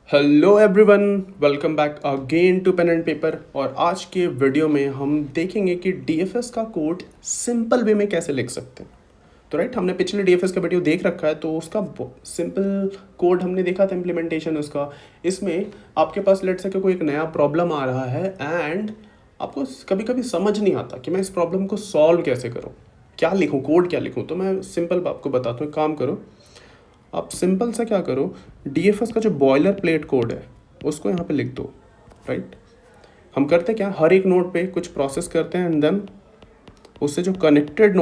Hello everyone, welcome back again to pen and paper. और आज के वीडियो में हम देखेंगे कि डीएफएस का कोड सिंपल वे में कैसे लिख सकते हैं। तो राइट, हमने पिछले डीएफएस का वीडियो देख रखा है, तो उसका सिंपल कोड हमने देखा था, इम्प्लीमेंटेशन उसका। इसमें आपके पास लेट से कोई एक नया प्रॉब्लम आ रहा है एंड आपको कभी कभी समझ नहीं आता कि मैं इस प्रॉब्लम को सॉल्व कैसे करूँ, क्या लिखूँ, कोड क्या लिखूँ। तो मैं सिंपल आपको बताता हूँ, एक काम करो, आप सिंपल सा क्या करो, डीएफएस का जो बॉयलर प्लेट कोड है उसको यहाँ पे लिख दो। राइट, हम करते क्या, हर एक नोड पे कुछ प्रोसेस करते हैं एंड देन उससे जो कनेक्टेड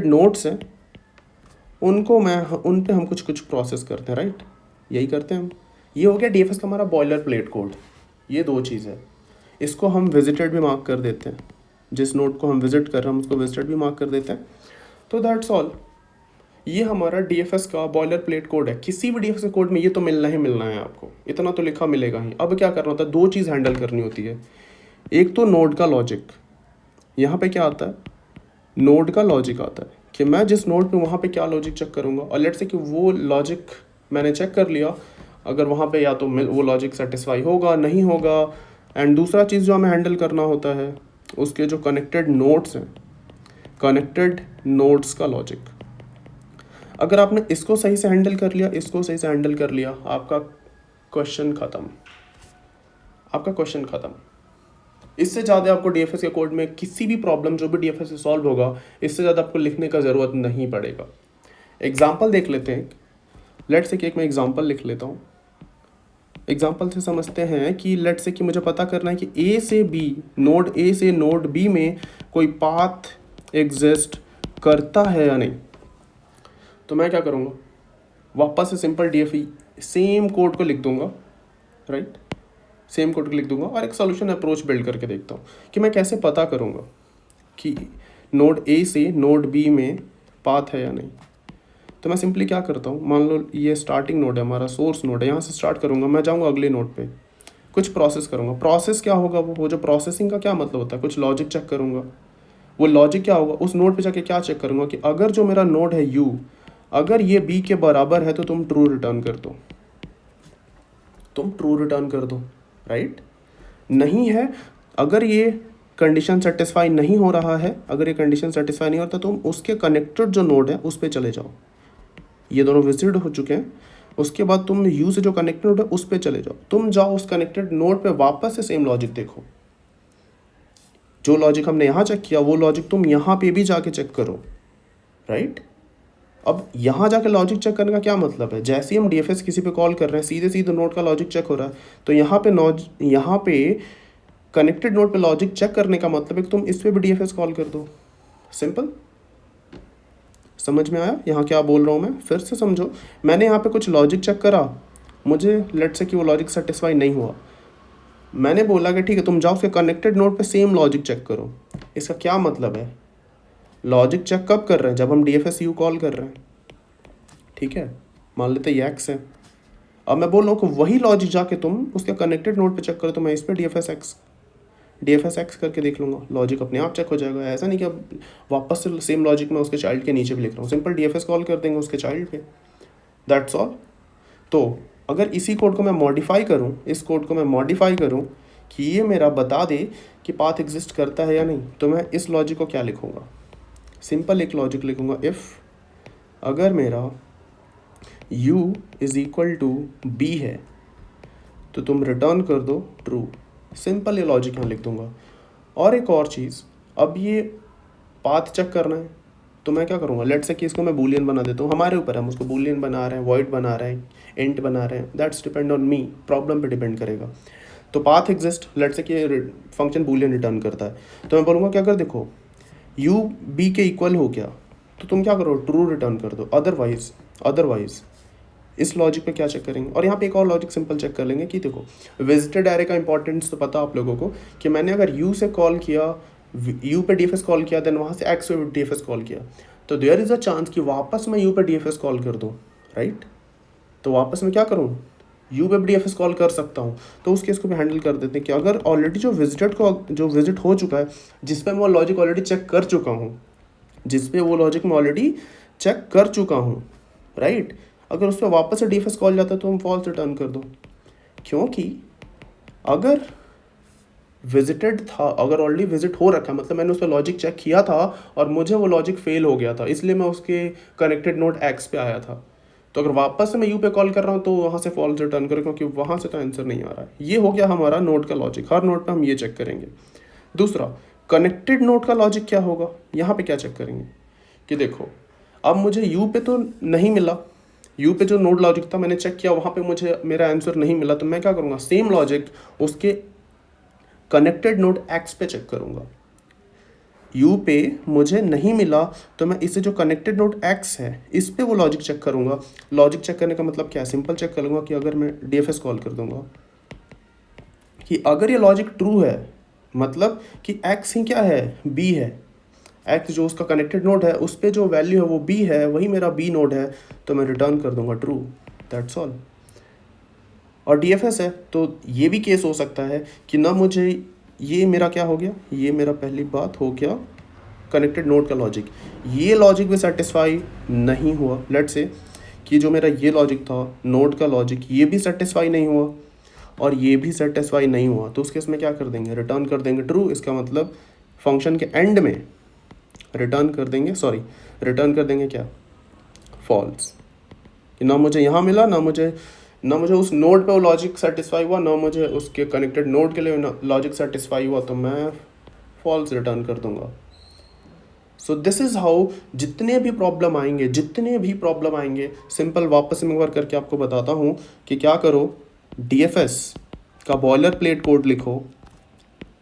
नोड्स हैं उनको मैं उन पे हम कुछ कुछ प्रोसेस करते हैं। राइट, यही करते हैं हम। ये हो गया डीएफएस का हमारा बॉयलर प्लेट कोड। ये दो चीज़ है, इसको हम विजिटेड भी मार्क कर देते हैं, जिस नोड को हम विजिट कर रहे हैं हम उसको विजिटेड भी मार्क कर देते हैं। तो दैट्स ऑल, ये हमारा डीएफएस का बॉयलर प्लेट कोड है। किसी भी डीएफएस कोड में ये तो मिलना ही मिलना है आपको, इतना तो लिखा मिलेगा ही। अब क्या करना होता है, दो चीज़ हैंडल करनी होती है। एक तो नोड का लॉजिक, यहाँ पे क्या आता है, नोड का लॉजिक आता है कि मैं जिस नोड पे वहाँ पे क्या लॉजिक चेक करूँगा। और लेट्स से कि वो लॉजिक मैंने चेक कर लिया, अगर वहाँ पे या तो वो लॉजिक सेटिस्फाई होगा नहीं होगा। एंड दूसरा चीज़ जो हमें हैंडल करना होता है, उसके जो कनेक्टेड नोड्स हैं, कनेक्टेड नोड्स का लॉजिक। अगर आपने इसको सही से हैंडल कर लिया, इसको सही से हैंडल कर लिया, आपका क्वेश्चन खत्म, आपका क्वेश्चन खत्म। इससे ज़्यादा आपको डीएफएस के कोड में किसी भी प्रॉब्लम जो भी डीएफएस से सॉल्व होगा, इससे ज़्यादा आपको लिखने का ज़रूरत नहीं पड़ेगा। एग्जाम्पल देख लेते हैं। लेट से कि एक मैं एग्जाम्पल लिख लेता हूँ। एग्जाम्पल से समझते हैं कि लेट से कि मुझे पता करना है कि ए से बी, नोड ए से नोड बी में कोई पाथ एग्जिस्ट करता है या नहीं। तो मैं क्या करूँगा, वापस से सिंपल डीएफई सेम कोड को लिख दूंगा। राइट, सेम कोड को लिख दूंगा और एक सॉल्यूशन अप्रोच बिल्ड करके देखता हूँ कि मैं कैसे पता करूँगा कि नोड ए से नोड बी में पाथ है या नहीं। तो मैं सिंपली क्या करता हूँ, मान लो ये स्टार्टिंग नोड है, हमारा सोर्स नोड है, यहाँ से स्टार्ट करूँगा, मैं जाऊँगा अगले नोड पे, कुछ प्रोसेस करूँगा। प्रोसेस क्या होगा, वो जो प्रोसेसिंग का क्या मतलब होता है, कुछ लॉजिक चेक करूँगा। वो लॉजिक क्या होगा, उस नोड पे जाके क्या चेक करूँगा कि अगर जो मेरा नोड है यू, अगर ये बी के बराबर है तो तुम ट्रू रिटर्न कर दो, तुम ट्रू रिटर्न कर दो। राइट, नहीं है, अगर ये कंडीशन सेटिस्फाई नहीं हो रहा है, अगर ये कंडीशन सेटिस्फाई नहीं होता, तुम उसके कनेक्टेड जो नोड है उस पर चले जाओ। ये दोनों विजिट हो चुके हैं, उसके बाद तुम यू से जो कनेक्टेड नोड है उस पर चले जाओ। तुम जाओ उस कनेक्टेड नोड पे, वापस से सेम लॉजिक देखो, जो लॉजिक हमने यहाँ चेक किया वो लॉजिक तुम यहाँ पे भी जाके चेक करो। राइट, अब यहाँ जाके लॉजिक चेक करने का क्या मतलब है, जैसे ही हम डीएफएस किसी पे कॉल कर रहे हैं सीधे सीधे नोड का लॉजिक चेक हो रहा है, तो यहाँ पे कनेक्टेड नोड पे लॉजिक चेक करने का मतलब है कि तुम इस पे भी डीएफएस कॉल कर दो। सिंपल, समझ में आया यहाँ क्या बोल रहा हूँ मैं, फिर से समझो। मैंने यहाँ पे कुछ लॉजिक चेक करा, मुझे लेट से कि वो लॉजिक सेटिस्फाई नहीं हुआ, मैंने बोला कि ठीक है तुम जाओ उसके कनेक्टेड नोड पे सेम लॉजिक चेक करो। इसका क्या मतलब है, लॉजिक चेक कब कर रहे हैं, जब हम डीएफएस यू कॉल कर रहे हैं। ठीक है, मान लेते ये एक्स है, अब मैं बोल रहा हूँ कि वही लॉजिक जाके तुम उसके कनेक्टेड नोड पे चेक करो। तो मैं इस पर डीएफएस एक्स करके देख लूँगा, लॉजिक अपने आप चेक हो जाएगा। ऐसा नहीं कि अब वापस से सेम लॉजिक मैं उसके चाइल्ड के नीचे भी लिख रहा हूँ, सिंपल डीएफएस कॉल कर देंगे उसके चाइल्ड पे, दैट्स ऑल। तो अगर इसी कोड को मैं मॉडिफाई करूँ, इस कोड को मैं मॉडिफाई करूँ कि ये मेरा बता दे कि पाथ एग्जिस्ट करता है या नहीं, तो मैं इस लॉजिक को क्या लिखूँगा, सिंपल एक लॉजिक लिखूँगा, इफ़ अगर मेरा u is equal to B है तो तुम रिटर्न कर दो ट्रू। सिंपल ये लॉजिक यहाँ लिख दूंगा। और एक और चीज़, अब ये पाथ चेक करना है तो मैं क्या करूँगा, लेट से कि इसको मैं बूलियन बना देता हूँ, हमारे ऊपर है, हम उसको बूलियन बना रहे हैं, वॉइड बना रहे हैं, इंट बना रहे हैं, that's depend on me, problem पे डिपेंड करेगा। तो पाथ एग्जिस्ट, लेट से कि फंक्शन बूलियन रिटर्न करता है, तो मैं बोलूँगा कि अगर देखो u b के इक्वल हो गया तो तुम क्या करो, ट्रू रिटर्न कर दो। अदरवाइज इस लॉजिक पे क्या चेक करेंगे, और यहाँ पे एक और लॉजिक सिंपल चेक कर लेंगे कि देखो विजिटेड एरे का इंपॉर्टेंस तो पता आप लोगों को कि मैंने अगर u से कॉल किया, u पे डीएफएस कॉल किया, देन वहाँ से x पे डीएफएस कॉल किया, तो देयर इज़ अ चांस कि वापस मैं u पे डीएफएस कॉल कर दूँ। राइट, तो वापस मैं क्या करूँ, u पे डीएफएस कॉल कर सकता हूँ। तो उस केस को भी हैंडल कर देते हैं कि अगर ऑलरेडी जो विजिट हो चुका है, जिस पर मैं वो लॉजिक ऑलरेडी चेक कर चुका हूँ, राइट, अगर उस पर वापस से डीएफएस कॉल जाता है तो हम फॉल्स रिटर्न कर दो, क्योंकि अगर विजिटेड था, अगर ऑलरेडी विजिट हो रखा है, मतलब मैंने उस पर लॉजिक चेक किया था और मुझे वो लॉजिक फेल हो गया था, इसलिए मैं उसके कनेक्टेड नोड एक्स पे आया था। तो अगर वापस से मैं यू पे कॉल कर रहा हूँ तो वहाँ से फॉल्स रिटर्न करें, क्योंकि वहाँ से तो आंसर नहीं आ रहा है। ये हो गया हमारा नोड का लॉजिक, हर नोड पे हम ये चेक करेंगे। दूसरा, कनेक्टेड नोड का लॉजिक क्या होगा, यहाँ पे क्या चेक करेंगे कि देखो अब मुझे यू पे तो नहीं मिला, यू पे जो नोड लॉजिक था मैंने चेक किया, वहाँ पे मुझे मेरा आंसर नहीं मिला, तो मैं क्या करूँगा, सेम लॉजिक उसके कनेक्टेड नोड एक्स पे चेक करूँगा। यू पे मुझे नहीं मिला तो मैं इसे जो कनेक्टेड नोड एक्स है इस पे वो लॉजिक चेक करूँगा। लॉजिक चेक करने का मतलब क्या है, सिंपल चेक करूँगा कि अगर मैं डीएफएस कॉल कर दूंगा कि अगर ये लॉजिक ट्रू है, मतलब कि एक्स ही क्या है, बी है, एक्स जो उसका कनेक्टेड नोड है उस पर जो वैल्यू है वो बी है, वही मेरा बी नोड है, तो मैं रिटर्न कर दूंगा ट्रू, दैट्स ऑल। और डीएफएस है तो ये भी केस हो सकता है कि ना मुझे, ये मेरा क्या हो गया, ये मेरा पहली बात हो गया कनेक्टेड नोड का लॉजिक, ये लॉजिक भी सेटिस्फाई नहीं हुआ। लेट्स से कि जो मेरा ये लॉजिक था नोड का लॉजिक, ये भी सेटिस्फाई नहीं हुआ और ये भी सेटिस्फाई नहीं हुआ, तो उस केस में क्या कर देंगे, रिटर्न कर देंगे ट्रू। इसका मतलब फंक्शन के एंड में रिटर्न कर देंगे, रिटर्न कर देंगे क्या, फॉल्स। कि ना मुझे यहाँ मिला, ना मुझे उस नोड पे वो लॉजिक सेटिस्फाई हुआ, ना मुझे उसके कनेक्टेड नोड के लिए लॉजिक सेटिस्फाई हुआ, तो मैं फॉल्स रिटर्न कर दूंगा। सो दिस इज़ हाउ जितने भी प्रॉब्लम आएंगे, सिंपल वापस से मैं एक बार करके आपको बताता हूँ कि क्या करो, डीएफएस का बॉयलर प्लेट कोड लिखो,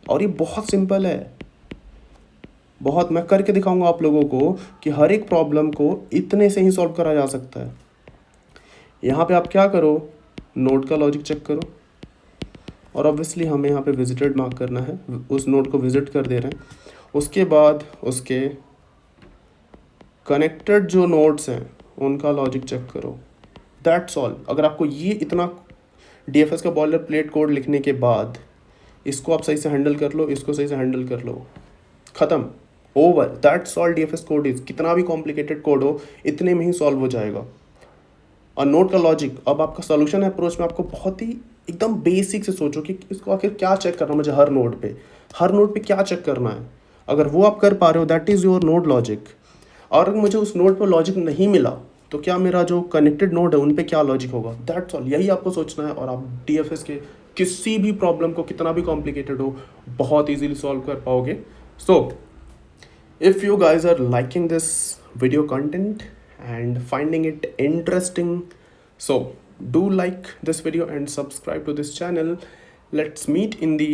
और ये बहुत सिंपल है, बहुत, मैं करके दिखाऊंगा आप लोगों को कि हर एक प्रॉब्लम को इतने से ही सॉल्व करा जा सकता है। यहाँ पे आप क्या करो, नोड का लॉजिक चेक करो, और ऑब्वियसली हमें यहाँ पे विजिटेड मार्क करना है, उस नोड को विजिट कर दे रहे हैं। उसके बाद उसके कनेक्टेड जो नोड्स हैं उनका लॉजिक चेक करो, दैट्स ऑल। अगर आपको ये इतना डीएफएस का बॉयलर प्लेट कोड लिखने के बाद इसको आप सही से हैंडल कर लो, इसको सही से हैंडल कर लो, ख़त्म, over, that's all DFS code is. कितना भी कॉम्प्लिकेटेड कोड हो इतने में ही सॉल्व हो जाएगा। और नोड का लॉजिक, अब आपका सोल्यूशन अप्रोच में आपको बहुत ही एकदम बेसिक से सोचो कि इसको आखिर क्या चेक करना मुझे, हर नोड पे क्या चेक करना है। अगर वो आप कर पा रहे हो, that is your node logic. और अगर मुझे उस नोड पर लॉजिक नहीं मिला तो क्या मेरा जो कनेक्टेड नोड है उन पे क्या लॉजिक होगा, दैट्स ऑल। यही आपको सोचना है और आप डीएफएस के किसी भी प्रॉब्लम को, कितना भी कॉम्प्लिकेटेड हो, बहुत ईजीली सॉल्व कर पाओगे। सो if you guys are liking this video content and finding it interesting, so do like this video and subscribe to this channel. Let's meet in the